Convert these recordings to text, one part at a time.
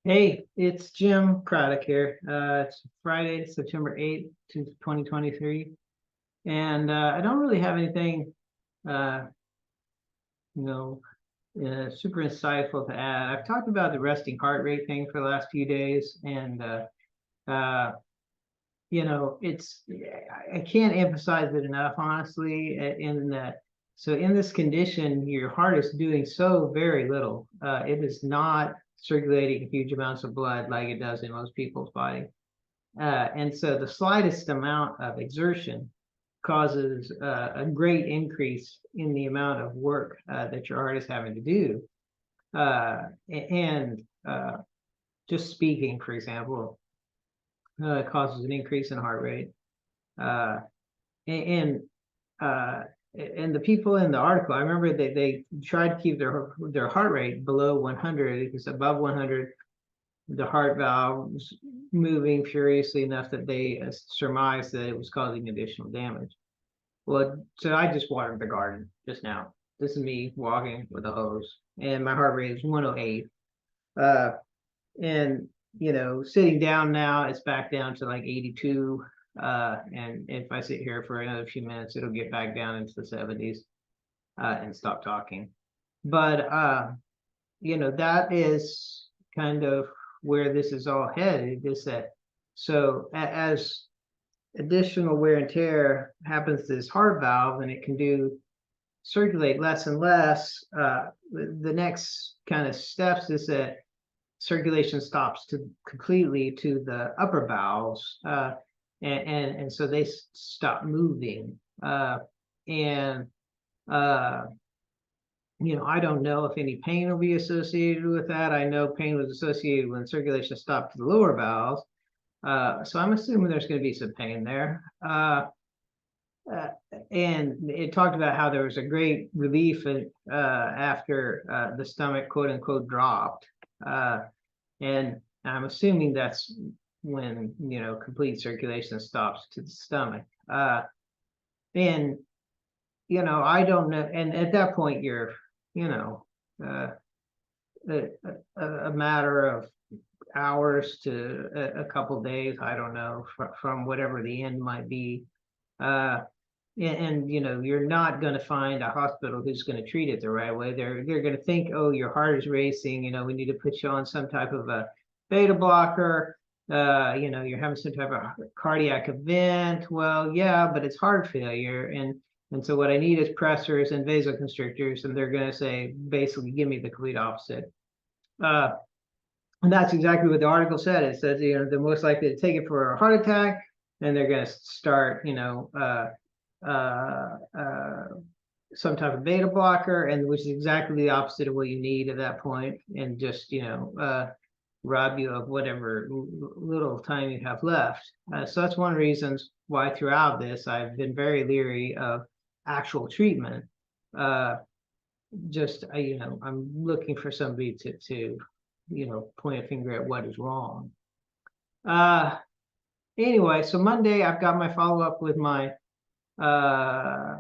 Hey, it's Jim Craddock here. It's Friday, September 8th, 2023. And I don't really have anything, uh, you know, super insightful to add. I've talked about the resting heart rate thing for the last few days. And, uh, it's, I can't emphasize it enough, honestly, in that. So in this condition, your heart is doing so very little. It is not circulating huge amounts of blood like it does in most people's body. And so the slightest amount of exertion causes a great increase in the amount of work that your heart is having to do. And just speaking, for example, causes an increase in heart rate. Uh, and uh, and the people in the article, I remember they tried to keep their heart rate below 100 because above 100 the heart valves moving furiously enough that they surmised that it was causing additional damage. Well, so I just watered the garden just now. This is me walking with a hose, and my heart rate is 108. Uh, and sitting down now, it's back down to like 82. And if I sit here for another few minutes, it'll get back down into the 70s and stop talking. But that is kind of where this is all headed, is that so as additional wear and tear happens to this heart valve and it can do circulate less and less, the next kind of steps is that circulation stops to completely to the upper valves, and so they stop moving, and uh, I don't know if any pain will be associated with that. I know pain was associated when circulation stopped to the lower valves. So I'm assuming there's going to be some pain there. Uh, and it talked about how there was a great relief after the stomach, quote unquote, dropped. And I'm assuming that's when, complete circulation stops to the stomach. And, I don't know. And at that point, you're, you know, uh, a matter of hours to a couple days, I don't know, from whatever the end might be. Uh, and you're not going to find a hospital who's going to treat it the right way. They're going to think, oh, your heart is racing, we need to put you on some type of a beta blocker. You're having some type of cardiac event. Well, yeah, but it's heart failure. And so what I need is pressors and vasoconstrictors, and they're going to say, basically, give me the complete opposite. uh, and that's exactly what the article said. It says, they're most likely to take it for a heart attack, and they're going to start, uh, uh, some type of beta blocker, and which is exactly the opposite of what you need at that point, and just rob you of whatever little time you have left. So that's one of the reasons why throughout this I've been very leery of actual treatment. Uh, just I'm looking for somebody to point a finger at what is wrong. Uh, anyway, so Monday I've got my follow up with my uh,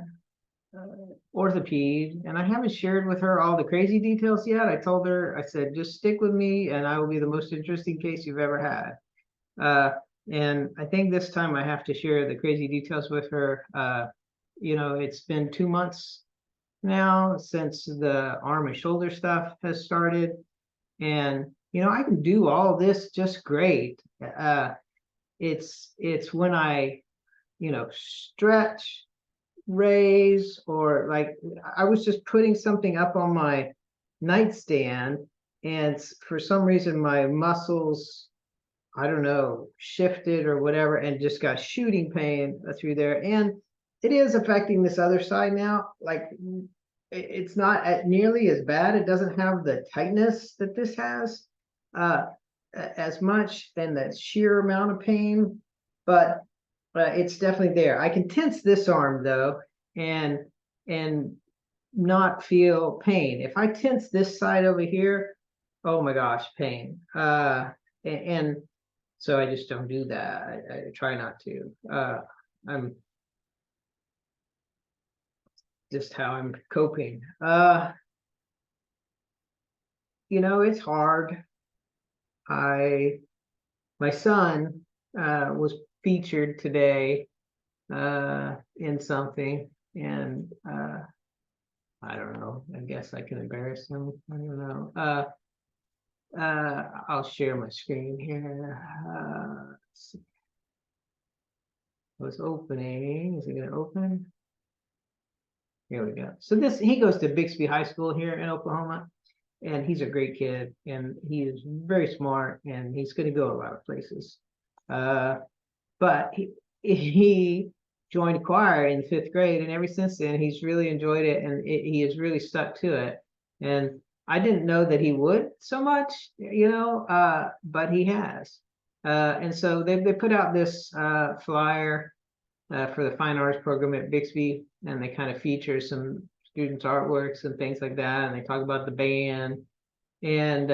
orthopede, and I haven't shared with her all the crazy details yet. I told her, I said, just stick with me, and I will be the most interesting case you've ever had. And I think this time I have to share the crazy details with her. It's been 2 months now since the arm and shoulder stuff has started, and I can do all this just great. It's when I stretch, raise, or like I was just putting something up on my nightstand, and for some reason my muscles, I don't know, shifted or whatever, and just got shooting pain through there. And it is affecting this other side now. Like it's not nearly as bad. It doesn't have the tightness that this has uh, as much, and the sheer amount of pain, but it's definitely there. I can tense this arm though, and and not feel pain. If I tense this side over here, oh my gosh, pain. And so I just don't do that. I try not to. I'm just how I'm coping. It's hard. my son was featured today in something, and I don't know. I guess I can embarrass him. I don't know. I'll share my screen here. Let's see. What's opening? Is it going to open? Here we go. So he goes to Bixby High School here in Oklahoma, and he's a great kid, and he is very smart, and he's going to go a lot of places. But he joined choir in 5th grade, and ever since then he's really enjoyed it, and he has really stuck to it. And I didn't know that he would so much, but he has. And so they put out this flyer for the fine arts program at Bixby, and they kind of feature some students' artworks and things like that, and they talk about the band, and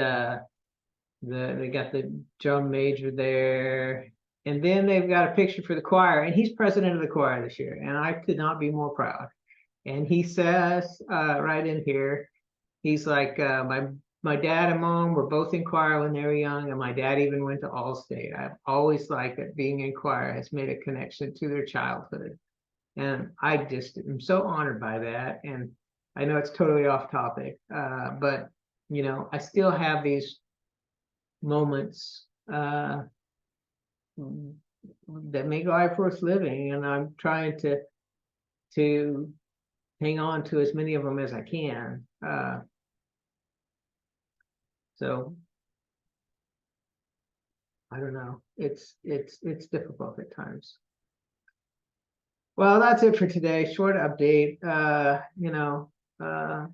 they got the drum major there, and then they've got a picture for the choir, and he's president of the choir this year, and I could not be more proud. And he says right in here, he's like, my dad and mom were both in choir when they were young, and my dad even went to Allstate. I've always liked that being in choir has made a connection to their childhood, and I just am so honored by that. And I know it's totally off topic, but I still have these moments that make life worth living, and I'm trying to hang on to as many of them as I can. So I don't know. It's difficult at times. Well, that's it for today. Short update.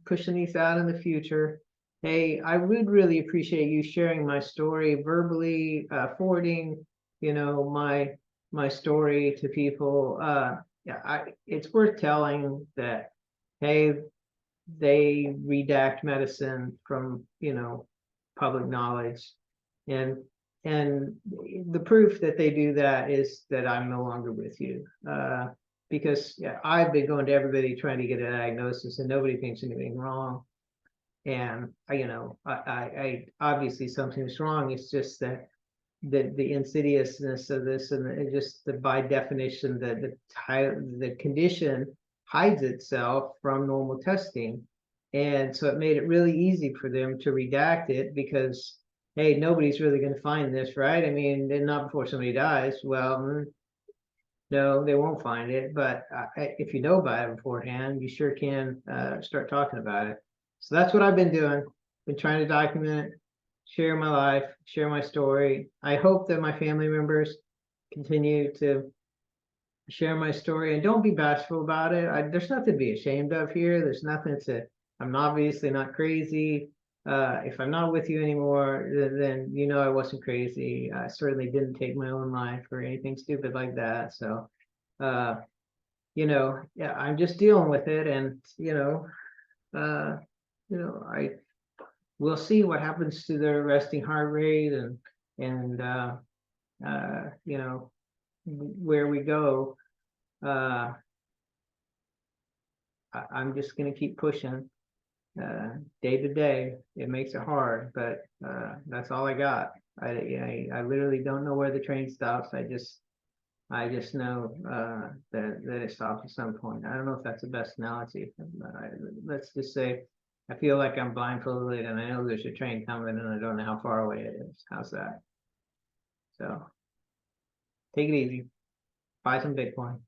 Pushing these out in the future. Hey, I would really appreciate you sharing my story verbally, forwarding, my story to people. Yeah, it's worth telling that, hey, they redact medicine from, public knowledge, and the proof that they do that is that I'm no longer with you. Because I've been going to everybody trying to get a diagnosis, and nobody thinks anything wrong. And I obviously something's wrong. It's just that the insidiousness of this, and just the by definition that the condition hides itself from normal testing, and so it made it really easy for them to redact it, because hey, nobody's really going to find this, right? I mean, not before somebody dies. Well, no, they won't find it, but if you know about it beforehand, you sure can start talking about it. So that's what I've been doing. Been trying to document, share my life, share my story. I hope that my family members continue to share my story, and don't be bashful about it. There's nothing to be ashamed of here. There's nothing to, I'm obviously not crazy. If I'm not with you anymore, then I wasn't crazy. I certainly didn't take my own life or anything stupid like that. So, yeah, I'm just dealing with it, and I we'll see what happens to their resting heart rate, and where we go. I'm just going to keep pushing. Day to day. It makes it hard, but that's all I got. I literally don't know where the train stops. I just know that it stops at some point. I don't know if that's the best analogy. Let's just say I feel like I'm blindfolded, and I know there's a train coming, and I don't know how far away it is. How's that? So take it easy. Buy some Bitcoin.